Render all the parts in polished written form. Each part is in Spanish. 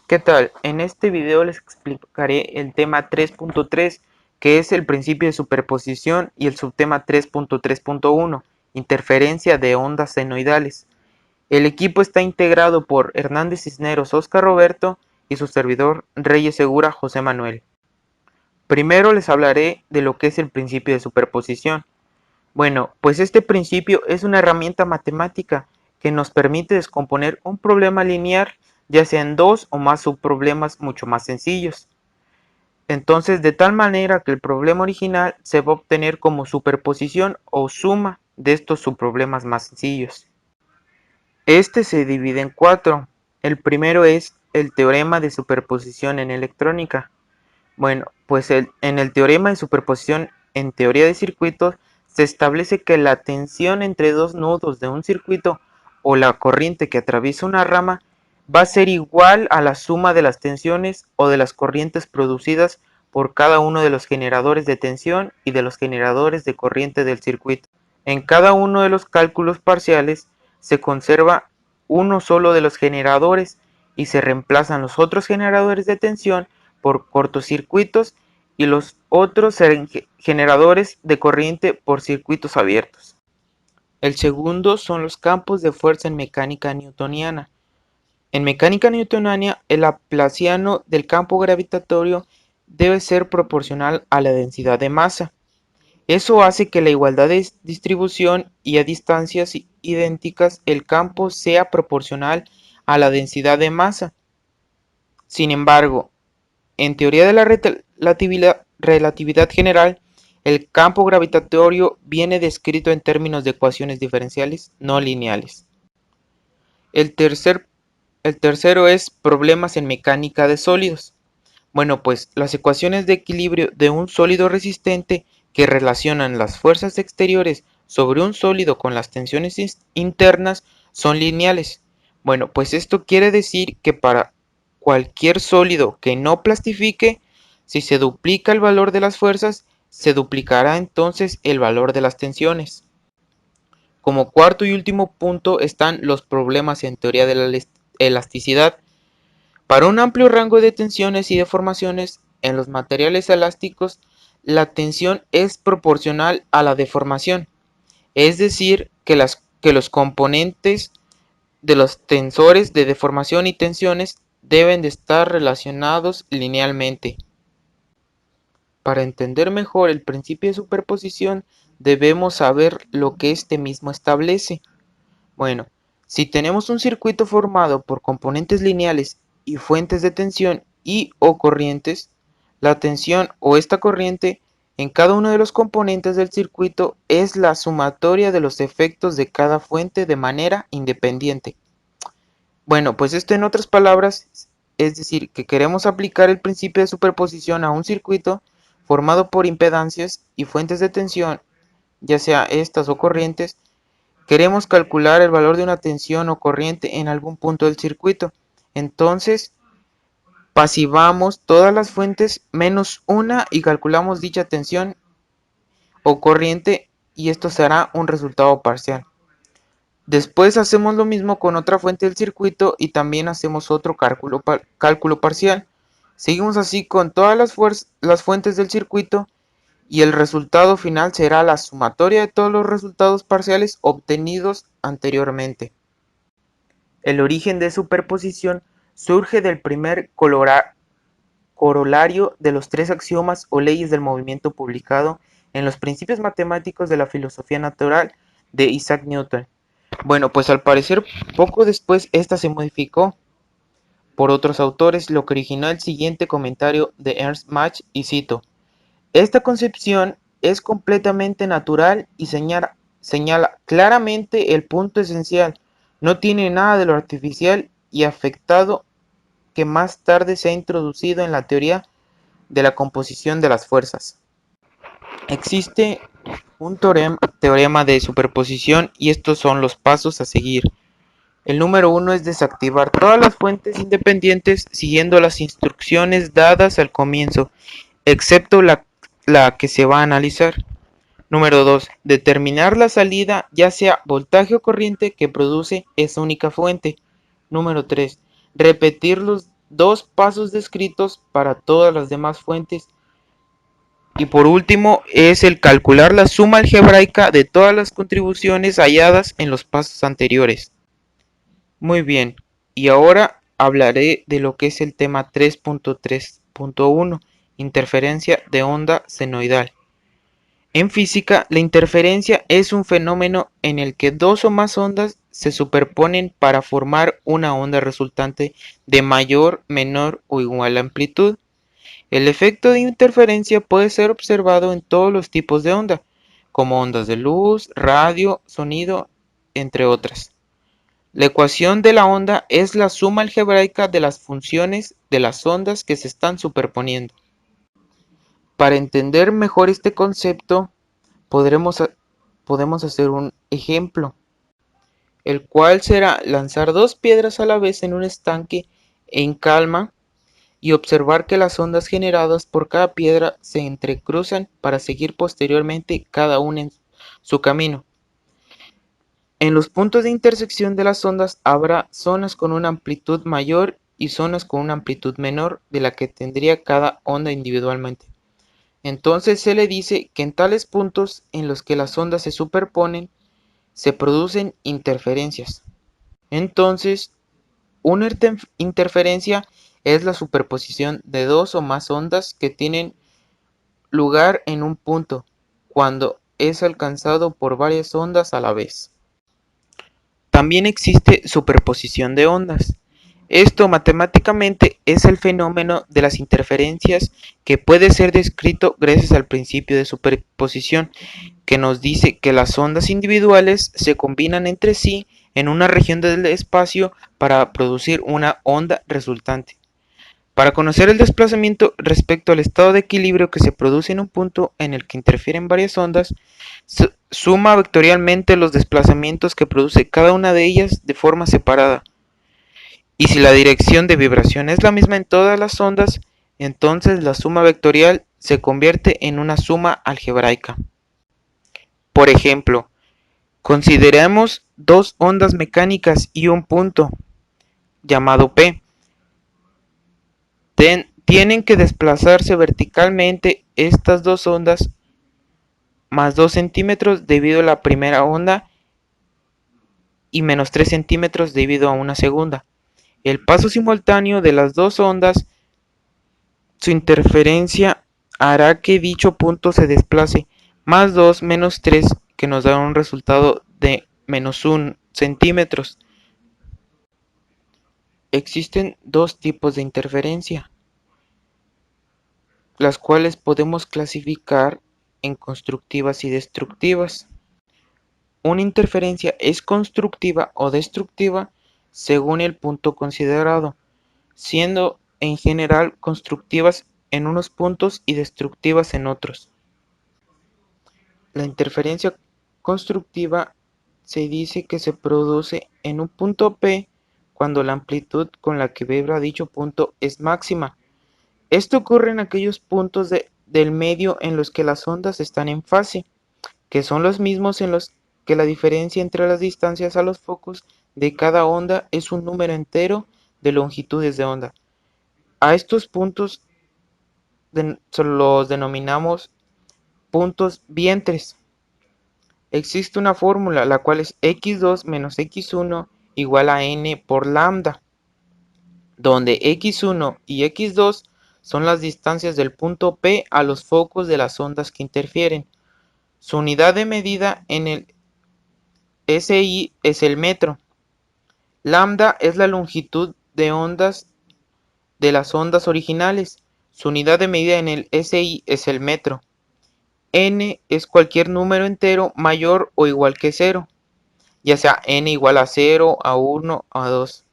¿Qué tal? En este video les explicaré el tema 3.3, que es el principio de superposición, y el subtema 3.3.1, interferencia de ondas senoidales. El equipo está integrado por Hernández Cisneros Óscar Roberto y su servidor Reyes Segura José Manuel. Primero les hablaré de lo que es el principio de superposición. Bueno, pues este principio es una herramienta matemática que nos permite descomponer un problema lineal, ya sea en dos o más subproblemas mucho más sencillos. Entonces, de tal manera que el problema original se va a obtener como superposición o suma de estos subproblemas más sencillos. Este se divide en cuatro. El primero es el teorema de superposición en electrónica. Bueno, pues en el teorema de superposición en teoría de circuitos se establece que la tensión entre dos nodos de un circuito o la corriente que atraviesa una rama va a ser igual a la suma de las tensiones o de las corrientes producidas por cada uno de los generadores de tensión y de los generadores de corriente del circuito. En cada uno de los cálculos parciales se conserva uno solo de los generadores y se reemplazan los otros generadores de tensión por cortocircuitos y los otros generadores de corriente por circuitos abiertos. El segundo son los campos de fuerza en mecánica newtoniana. En mecánica newtoniana, el laplaciano del campo gravitatorio debe ser proporcional a la densidad de masa. Eso hace que la igualdad de distribución y a distancias idénticas el campo sea proporcional a la densidad de masa. Sin embargo, en teoría de la relatividad general, el campo gravitatorio viene descrito en términos de ecuaciones diferenciales no lineales. El tercero es problemas en mecánica de sólidos. Bueno, pues las ecuaciones de equilibrio de un sólido resistente que relacionan las fuerzas exteriores sobre un sólido con las tensiones internas son lineales. Bueno, pues esto quiere decir que para cualquier sólido que no plastifique, si se duplica el valor de las fuerzas, se duplicará entonces el valor de las tensiones. Como cuarto y último punto están los problemas en teoría de la elasticidad. Para un amplio rango de tensiones y deformaciones en los materiales elásticos, la tensión es proporcional a la deformación, es decir, que los componentes de los tensores de deformación y tensiones deben de estar relacionados linealmente. Para entender mejor el principio de superposición, debemos saber lo que este mismo establece. Bueno, si tenemos un circuito formado por componentes lineales y fuentes de tensión y o corrientes, la tensión o esta corriente en cada uno de los componentes del circuito es la sumatoria de los efectos de cada fuente de manera independiente. Bueno, pues esto en otras palabras es decir que queremos aplicar el principio de superposición a un circuito formado por impedancias y fuentes de tensión, ya sea estas o corrientes. Queremos calcular el valor de una tensión o corriente en algún punto del circuito. Entonces, pasivamos todas las fuentes menos una y calculamos dicha tensión o corriente y esto será un resultado parcial. Después hacemos lo mismo con otra fuente del circuito y también hacemos otro cálculo parcial. Seguimos así con todas las fuentes del circuito y el resultado final será la sumatoria de todos los resultados parciales obtenidos anteriormente. El origen de superposición surge del primer corolario de los tres axiomas o leyes del movimiento publicado en los Principios Matemáticos de la Filosofía Natural de Isaac Newton. Bueno, pues al parecer poco después esta se modificó por otros autores, lo que originó el siguiente comentario de Ernst Mach, y cito: esta concepción es completamente natural y señala claramente el punto esencial. No tiene nada de lo artificial y afectado que más tarde se ha introducido en la teoría de la composición de las fuerzas. Existe un teorema de superposición y estos son los pasos a seguir. El número 1 es desactivar todas las fuentes independientes siguiendo las instrucciones dadas al comienzo, excepto la que se va a analizar. Número 2. Determinar la salida, ya sea voltaje o corriente, que produce esa única fuente. Número 3. Repetir los dos pasos descritos para todas las demás fuentes. Y por último es el calcular la suma algebraica de todas las contribuciones halladas en los pasos anteriores. Muy bien, y ahora hablaré de lo que es el tema 3.3.1, interferencia de onda senoidal. En física, la interferencia es un fenómeno en el que dos o más ondas se superponen para formar una onda resultante de mayor, menor o igual amplitud. El efecto de interferencia puede ser observado en todos los tipos de onda, como ondas de luz, radio, sonido, entre otras. La ecuación de la onda es la suma algebraica de las funciones de las ondas que se están superponiendo. Para entender mejor este concepto, podemos hacer un ejemplo, el cual será lanzar dos piedras a la vez en un estanque en calma y observar que las ondas generadas por cada piedra se entrecruzan para seguir posteriormente cada una en su camino. En los puntos de intersección de las ondas habrá zonas con una amplitud mayor y zonas con una amplitud menor de la que tendría cada onda individualmente. Entonces se le dice que en tales puntos en los que las ondas se superponen, se producen interferencias. Entonces, una interferencia es la superposición de dos o más ondas que tienen lugar en un punto, cuando es alcanzado por varias ondas a la vez. También existe superposición de ondas. Esto matemáticamente es el fenómeno de las interferencias que puede ser descrito gracias al principio de superposición, que nos dice que las ondas individuales se combinan entre sí en una región del espacio para producir una onda resultante. Para conocer el desplazamiento respecto al estado de equilibrio que se produce en un punto en el que interfieren varias ondas, suma vectorialmente los desplazamientos que produce cada una de ellas de forma separada. Y si la dirección de vibración es la misma en todas las ondas, entonces la suma vectorial se convierte en una suma algebraica. Por ejemplo, consideremos dos ondas mecánicas y un punto, llamado P. Tienen que desplazarse verticalmente estas dos ondas más 2 centímetros debido a la primera onda y menos 3 centímetros debido a una segunda. El paso simultáneo de las dos ondas, su interferencia hará que dicho punto se desplace más 2 menos 3, que nos da un resultado de menos 1 centímetros. Existen dos tipos de interferencia, las cuales podemos clasificar en constructivas y destructivas. Una interferencia es constructiva o destructiva según el punto considerado, siendo en general constructivas en unos puntos y destructivas en otros. La interferencia constructiva se dice que se produce en un punto P cuando la amplitud con la que vibra dicho punto es máxima. Esto ocurre en aquellos puntos del medio en los que las ondas están en fase, que son los mismos en los que la diferencia entre las distancias a los focos de cada onda es un número entero de longitudes de onda. A estos puntos los denominamos puntos vientres. Existe una fórmula, la cual es x2 menos x1 igual a n por lambda, donde x1 y x2 son las distancias del punto P a los focos de las ondas que interfieren. Su unidad de medida en el SI es el metro. Lambda es la longitud de ondas de las ondas originales. Su unidad de medida en el SI es el metro. N es cualquier número entero mayor o igual que 0, ya sea n igual a 0, a 1, a 2,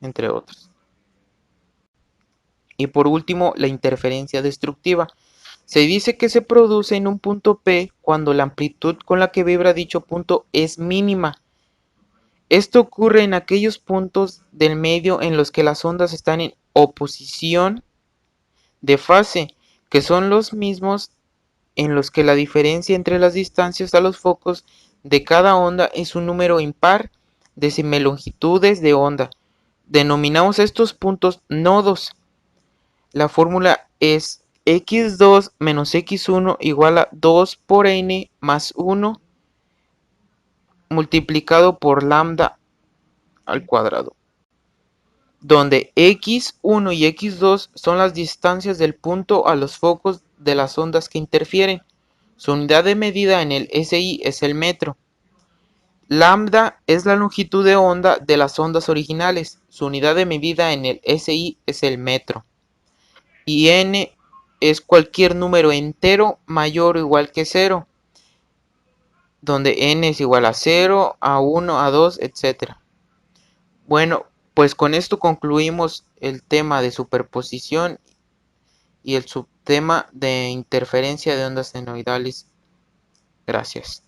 entre otros. Y por último, la interferencia destructiva. Se dice que se produce en un punto P cuando la amplitud con la que vibra dicho punto es mínima. Esto ocurre en aquellos puntos del medio en los que las ondas están en oposición de fase, que son los mismos en los que la diferencia entre las distancias a los focos de cada onda es un número impar de semilongitudes de onda, Denominamos estos puntos nodos. La fórmula es x2 menos x1 igual a 2 por n más 1 multiplicado por lambda al cuadrado, donde x1 y x2 son las distancias del punto a los focos de las ondas que interfieren. Su unidad de medida en el SI es el metro. Lambda es la longitud de onda de las ondas originales. Su unidad de medida en el SI es el metro. Y n es cualquier número entero mayor o igual que 0, donde n es igual a 0, a 1, a 2, etc. Bueno, pues con esto concluimos el tema de superposición y el subtema de interferencia de ondas senoidales. Gracias.